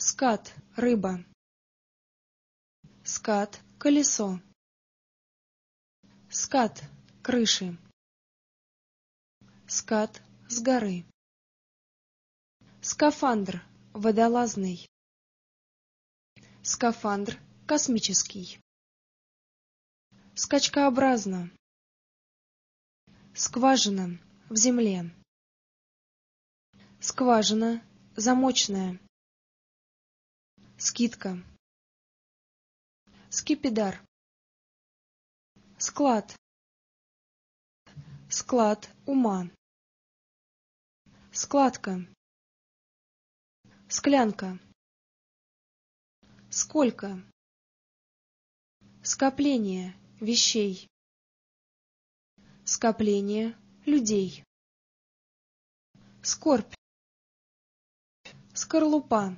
Скат — рыба. Скат — колесо. Скат — крыши. Скат — с горы. Скафандр — водолазный. Скафандр — космический. Скачкообразно. Скважина — в земле. Скважина — замочная. Скидка. Скипидар. Склад. Склад ума. Складка. Склянка. Сколько. Скопление вещей. Скопление людей. Скорбь. Скорлупа.